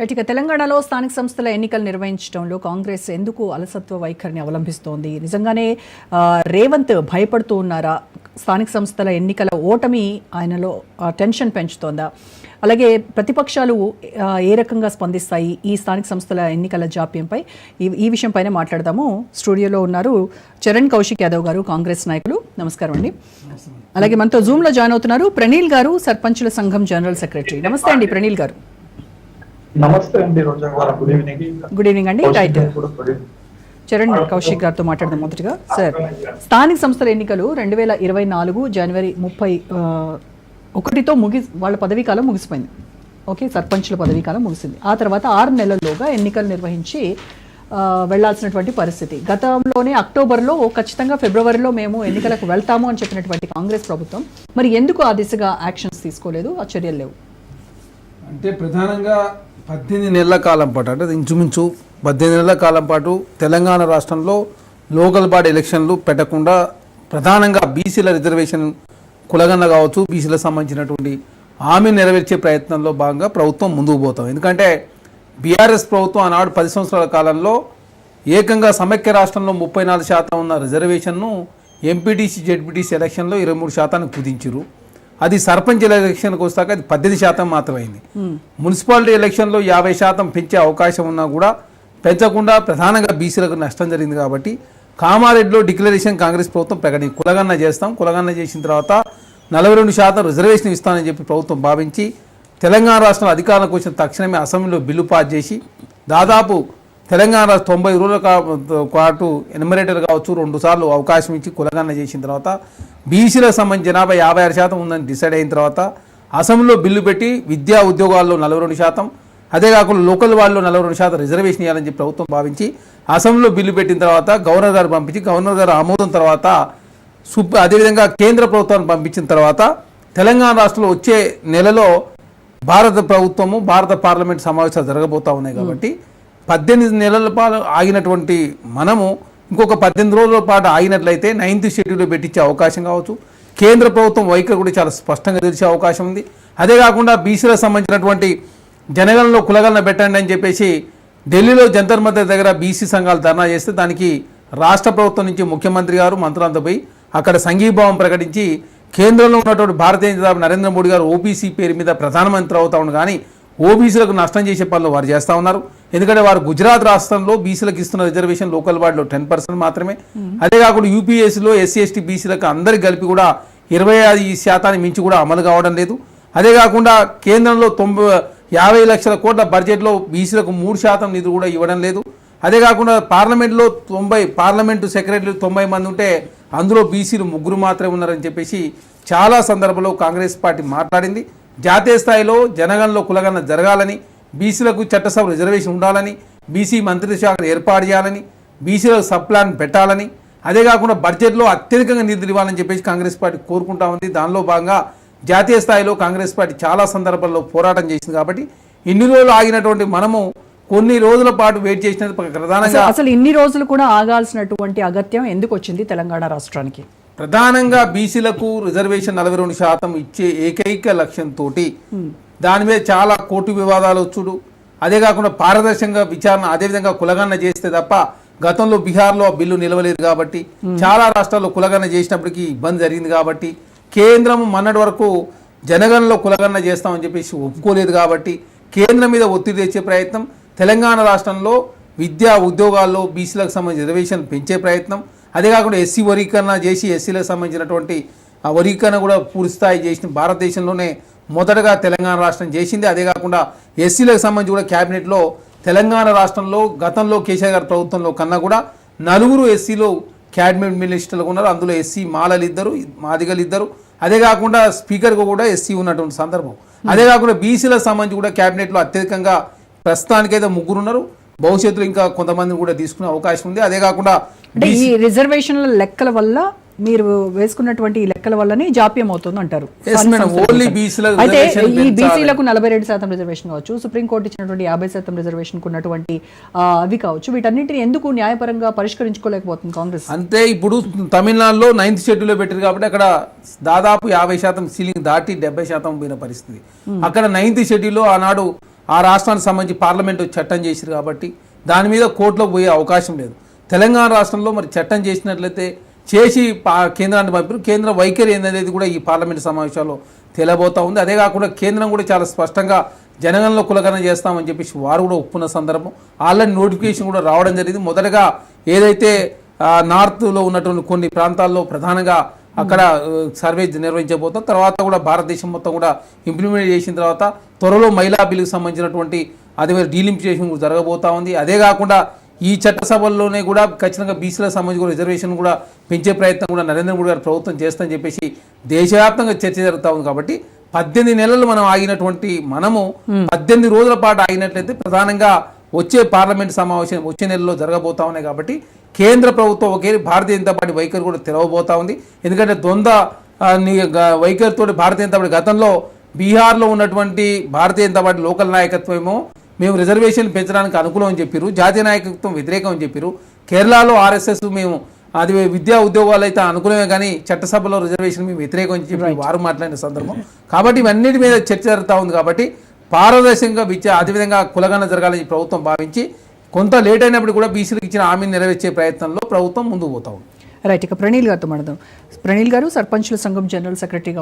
ఇక తెలంగాణలో స్థానిక సంస్థల ఎన్నికలు నిర్వహించడంలో కాంగ్రెస్ ఎందుకు అలసత్వ వైఖరిని అవలంబిస్తోంది? నిజంగానే రేవంత్ భయపడుతూ ఉన్నారా? స్థానిక సంస్థల ఎన్నికల ఓటమి ఆయనలో టెన్షన్ పెంచుతోందా? అలాగే ప్రతిపక్షాలు ఏ రకంగా స్పందిస్తాయి ఈ స్థానిక సంస్థల ఎన్నికల జాప్యంపై? ఈ విషయంపైనే మాట్లాడదాము. స్టూడియోలో ఉన్నారు చరణ్ కౌశిక్ యాదవ్ గారు, కాంగ్రెస్ నాయకులు. నమస్కారం అండి. అలాగే మనతో జూమ్లో జాయిన్ అవుతున్నారు ప్రణీల్ గారు, సర్పంచుల సంఘం జనరల్ సెక్రటరీ. నమస్తే అండి ప్రణీల్ గారు. నమస్తే అండి రోజా గారు. గుడ్ ఈవినింగ్ అండి. రైట్, చరణ్ కౌశిక్ గారితో మాట్లాడదాం. మొదటిగా సార్, స్థానిక సంస్థల ఎన్నికలు 2024 జనవరి 31తో వాళ్ళ పదవీకాలం ముగిసిపోయింది. ఓకే, సర్పంచుల పదవీకాలం ముగిసింది. ఆ తర్వాత 6 నెలల్లోగా ఎన్నికలు నిర్వహించి వెళ్లాల్సినటువంటి పరిస్థితి. గతంలోనే అక్టోబర్లో ఖచ్చితంగా ఫిబ్రవరిలో మేము ఎన్నికలకు వెళ్తాము అని చెప్పినటువంటి కాంగ్రెస్ ప్రభుత్వం మరి ఎందుకు ఆ దిశగా యాక్షన్స్ తీసుకోలేదు, ఆ చర్యలు లేవు? అంటే ప్రధానంగా 18 నెలల కాలం పాటు, అంటే ఇంచుమించు 18 నెలల కాలం పాటు తెలంగాణ రాష్ట్రంలో లోకల్ బాడీ ఎలక్షన్లు పెట్టకుండా ప్రధానంగా బీసీల రిజర్వేషన్ కులగన్న కావచ్చు, బీసీలకు సంబంధించినటువంటి హామీ నెరవేర్చే ప్రయత్నంలో భాగంగా ప్రభుత్వం ముందుకు పోతాం. ఎందుకంటే బీఆర్ఎస్ ప్రభుత్వం ఆనాడు 10 సంవత్సరాల కాలంలో ఏకంగా సమైక్య రాష్ట్రంలో 34% ఉన్న రిజర్వేషన్ను ఎంపీటీసీ జెడ్పీటీసీ ఎలక్షన్లో 23% కుదించారు. అది సర్పంచ్ ఎలక్షన్కి వస్తాక అది 18% మాత్రమైంది. మున్సిపాలిటీ ఎలక్షన్లో 50% పెంచే అవకాశం ఉన్నా కూడా పెంచకుండా ప్రధానంగా బీసీలకు నష్టం జరిగింది. కాబట్టి కామారెడ్డిలో డిక్లరేషన్ కాంగ్రెస్ ప్రభుత్వం ప్రకటించి కులగన్న చేస్తాం, కులగన్న చేసిన తర్వాత 42% రిజర్వేషన్ ఇస్తానని చెప్పి ప్రభుత్వం భావించి తెలంగాణ రాష్ట్రంలో అధికారంలోకి వచ్చిన తక్షణమే అసెంబ్లీలో బిల్లు పాస్ చేసి దాదాపు తెలంగాణ 90 రోజుల పాటు ఎన్యుమరేటర్ కావచ్చు 2 సార్లు అవకాశం ఇచ్చి కులగన్న చేసిన తర్వాత బీసీలకు సంబంధించి జనాభా 56% ఉందని డిసైడ్ అయిన తర్వాత అసెంబ్లీలో బిల్లు పెట్టి విద్యా ఉద్యోగాల్లో 42%, అదే కాకుండా లోకల్ వాళ్ళలో 42% రిజర్వేషన్ ఇవ్వాలని చెప్పి ప్రభుత్వం భావించి అసెంబ్లీలో బిల్లు పెట్టిన తర్వాత గవర్నర్ గారు పంపించి గవర్నర్ గారు ఆమోదం తర్వాత అదేవిధంగా కేంద్ర ప్రభుత్వాన్ని పంపించిన తర్వాత తెలంగాణ రాష్ట్రంలో వచ్చే నెలలో భారత ప్రభుత్వము భారత పార్లమెంట్ సమావేశాలు జరగబోతూ ఉన్నాయి. కాబట్టి 18 నెలల పాటు ఆగినటువంటి మనము ఇంకొక 18 రోజుల పాటు ఆగినట్లయితే 9th షెడ్యూల్లో పెట్టించే అవకాశం కావచ్చు. కేంద్ర ప్రభుత్వం వైఖరి కూడా చాలా స్పష్టంగా తెలిసే అవకాశం ఉంది. అదే కాకుండా బీసీలకు సంబంధించినటువంటి జనగణనలో కులగణన పెట్టండి అని చెప్పేసి ఢిల్లీలో జంతర్ మంతర్ దగ్గర బీసీ సంఘాలు ధర్నా చేస్తే దానికి రాష్ట్ర ప్రభుత్వం నుంచి ముఖ్యమంత్రి గారు మంత్రులంతా పోయి అక్కడ సంఘీభావం ప్రకటించి కేంద్రంలో ఉన్నటువంటి భారతీయ జనతా నరేంద్ర మోడీ గారు ఓబీసీ పేరు మీద ప్రధానమంత్రి అవుతా ఉన్నారు. కానీ ఓబీసీలకు నష్టం చేసే పనులు వారు చేస్తూ ఉన్నారు. ఎందుకంటే వారు గుజరాత్ రాష్ట్రంలో బీసీలకు ఇస్తున్న రిజర్వేషన్ లోకల్ బాడీలో 10% మాత్రమే. అదే కాకుండా యూపీఎస్సీలో ఎస్సీ ఎస్టీ బీసీలకు అందరికి కలిపి కూడా 25% మించి కూడా అమలు కావడం లేదు. అదే కాకుండా కేంద్రంలో 50 లక్షల కోట్ల బడ్జెట్లో బీసీలకు 3% నిధులు కూడా ఇవ్వడం లేదు. అదే కాకుండా పార్లమెంట్లో పార్లమెంటు సెక్రటరీలు 90 మంది ఉంటే అందులో బీసీలు 3 మాత్రమే ఉన్నారని చెప్పేసి చాలా సందర్భంలో కాంగ్రెస్ పార్టీ మాట్లాడింది. జాతీయ స్థాయిలో జనగణనలో కులగణన జరగాలని, బీసీలకు చట్టసభ రిజర్వేషన్ ఉండాలని, బీసీ మంత్రిత్వ శాఖను ఏర్పాటు చేయాలని, బీసీలకు సబ్ ప్లాన్ పెట్టాలని, అదే కాకుండా బడ్జెట్లో అత్యధికంగా నిధులు ఇవ్వాలని చెప్పేసి కాంగ్రెస్ పార్టీ కోరుకుంటా ఉంది. దానిలో భాగంగా జాతీయ స్థాయిలో కాంగ్రెస్ పార్టీ చాలా సందర్భాల్లో పోరాటం చేసింది. కాబట్టి ఇన్ని రోజులు ఆగినటువంటి మనము కొన్ని రోజుల పాటు వెయిట్ చేసినది ప్రధానంగా అసలు ఇన్ని రోజులు కూడా ఆగాల్సినటువంటి అగత్యం ఎందుకు వచ్చింది తెలంగాణ రాష్ట్రానికి? ప్రధానంగా బీసీలకు రిజర్వేషన్ 42% ఇచ్చే ఏకైక లక్ష్యంతో దాని మీద చాలా కోర్టు వివాదాలు వచ్చుడు, అదే కాకుండా పారదర్శకంగా విచారణ అదేవిధంగా కులగణన చేస్తే తప్ప గతంలో బీహార్లో ఆ బిల్లు నిలవలేదు. కాబట్టి చాలా రాష్ట్రాల్లో కులగణన చేసినప్పటికీ ఇబ్బంది జరిగింది. కాబట్టి కేంద్రం మొన్నటి వరకు జనగణనలో కులగణన చేస్తామని చెప్పేసి ఒప్పుకోలేదు. కాబట్టి కేంద్రం మీద ఒత్తిడి తెచ్చే ప్రయత్నం, తెలంగాణ రాష్ట్రంలో విద్యా ఉద్యోగాల్లో బీసీలకు సంబంధించిన రిజర్వేషన్ పెంచే ప్రయత్నం, అదే కాకుండా ఎస్సీ వర్గీకరణ చేసి ఎస్సీలకు సంబంధించినటువంటి ఆ వర్గీకరణ కూడా పూర్తిస్థాయి చేసిన భారతదేశంలోనే మొదటగా తెలంగాణ రాష్ట్రం చేసింది. అదే కాకుండా ఎస్సీలకు సంబంధించి కూడా క్యాబినెట్లో తెలంగాణ రాష్ట్రంలో గతంలో కేసీఆర్ గారి ప్రభుత్వంలో కన్నా కూడా 4 ఎస్సీలు క్యాబినెట్ మినిస్టర్లు ఉన్నారు. అందులో ఎస్సీ మాలలు 2, మాదిగలు 2, అదే కాకుండా స్పీకర్గా కూడా ఎస్సీ ఉన్నటువంటి సందర్భం. అదే కాకుండా బీసీలకు సంబంధించి కూడా క్యాబినెట్లో అత్యధికంగా ప్రస్తుతానికైతే 3 ఉన్నారు. భవిష్యత్తులో ఇంకా కొంతమందిని కూడా తీసుకునే అవకాశం ఉంది. అదే కాకుండా ఈ రిజర్వేషన్ల లెక్కల వల్ల మీరు వేసుకున్నటువంటి ఈ లెక్కల వల్లనే జాప్యం అవుతుంది అంటారు. అయితే ఈ బీసీలకు 42% రిజర్వేషన్ కావచ్చు, సుప్రీంకోర్టు ఇచ్చినటువంటి 50% రిజర్వేషన్ ఉన్నటువంటి అవి కావచ్చు, వీటన్నింటిని ఎందుకు న్యాయపరంగా పరిష్కరించుకోలేకపోతుంది కాంగ్రెస్? అంటే ఇప్పుడు తమిళనాడులో 9th షెడ్యూల్లో పెట్టారు కాబట్టి అక్కడ దాదాపు 50% సీలింగ్ దాటి 70% పోయిన పరిస్థితి. అక్కడ 9th షెడ్యూల్లో ఆనాడు ఆ రాష్ట్రానికి సంబంధించి పార్లమెంటు చట్టం చేశారు కాబట్టి దాని మీద కోర్టులో పోయే అవకాశం లేదు. తెలంగాణ రాష్ట్రంలో మరి చట్టం చేసినట్లయితే చేసి కేంద్రాన్ని పంపారు. కేంద్ర వైఖరి ఏందనేది కూడా ఈ పార్లమెంటు సమావేశాల్లో తేలబోతా ఉంది. అదే కాకుండా కేంద్రం కూడా చాలా స్పష్టంగా జనగణనలో కులగణన చేస్తామని చెప్పేసి వారు కూడా ఒప్పుకున్న సందర్భం. ఆల్రెడీ నోటిఫికేషన్ కూడా రావడం జరిగింది. మొదటగా ఏదైతే నార్త్లో ఉన్నటువంటి కొన్ని ప్రాంతాల్లో ప్రధానంగా అక్కడ సర్వే నిర్వహించబోతాం. తర్వాత కూడా భారతదేశం మొత్తం కూడా ఇంప్లిమెంట్ చేసిన తర్వాత త్వరలో మహిళా బిల్లుకు సంబంధించినటువంటి అదే డీలిమిటేషన్ కూడా జరగబోతా ఉంది. అదే కాకుండా ఈ చట్టసభల్లోనే కూడా ఖచ్చితంగా బీసీలకు సంబంధించి రిజర్వేషన్ కూడా పెంచే ప్రయత్నం కూడా నరేంద్ర మోడీ గారు ప్రభుత్వం చేస్తామని చెప్పేసి దేశవ్యాప్తంగా చర్చ జరుగుతూ ఉంది. కాబట్టి 18 నెలలు మనం ఆగినటువంటి మనము 18 రోజుల పాటు ఆగినట్లయితే ప్రధానంగా వచ్చే పార్లమెంట్ సమావేశం వచ్చే నెలలో జరగబోతా ఉన్నాయి. కాబట్టి కేంద్ర ప్రభుత్వం ఒకే భారతీయ జనతా పార్టీ వైఖరి కూడా తెరవబోతా ఉంది. ఎందుకంటే ద్వంద్వ వైఖరితో భారతీయ జనతా పార్టీ గతంలో బీహార్లో ఉన్నటువంటి భారతీయ జనతా పార్టీ లోకల్ నాయకత్వం ఏమో మేము రిజర్వేషన్ పెంచడానికి అనుకూలం అని చెప్పారు, జాతీయ నాయకత్వం వ్యతిరేకం అని చెప్పారు. కేరళలో ఆర్ఎస్ఎస్ మేము అది విద్యా ఉద్యోగాలు అయితే అనుకూలమే కానీ చట్టసభలో రిజర్వేషన్ మేము వ్యతిరేకం అని చెప్పి వారు మాట్లాడిన సందర్భం. కాబట్టి ఇవన్నిటి మీద చర్చ జరుగుతూ ఉంది. కాబట్టి పారదర్శకంగా అదేవిధంగా కులగణన జరగాలని ప్రభుత్వం భావించి కొంత లేట్ అయినప్పుడు కూడా బీసీలకు ఇచ్చిన హామీని నెరవేర్చే ప్రయత్నంలో ప్రభుత్వం ముందుకు పోతా ఉంది. రైట్, ఇక ప్రణీల్ గారితో మాట్లాడదాం. ప్రణీల్ గారు సర్పంచుల సంఘం జనరల్ సెక్రటరీగా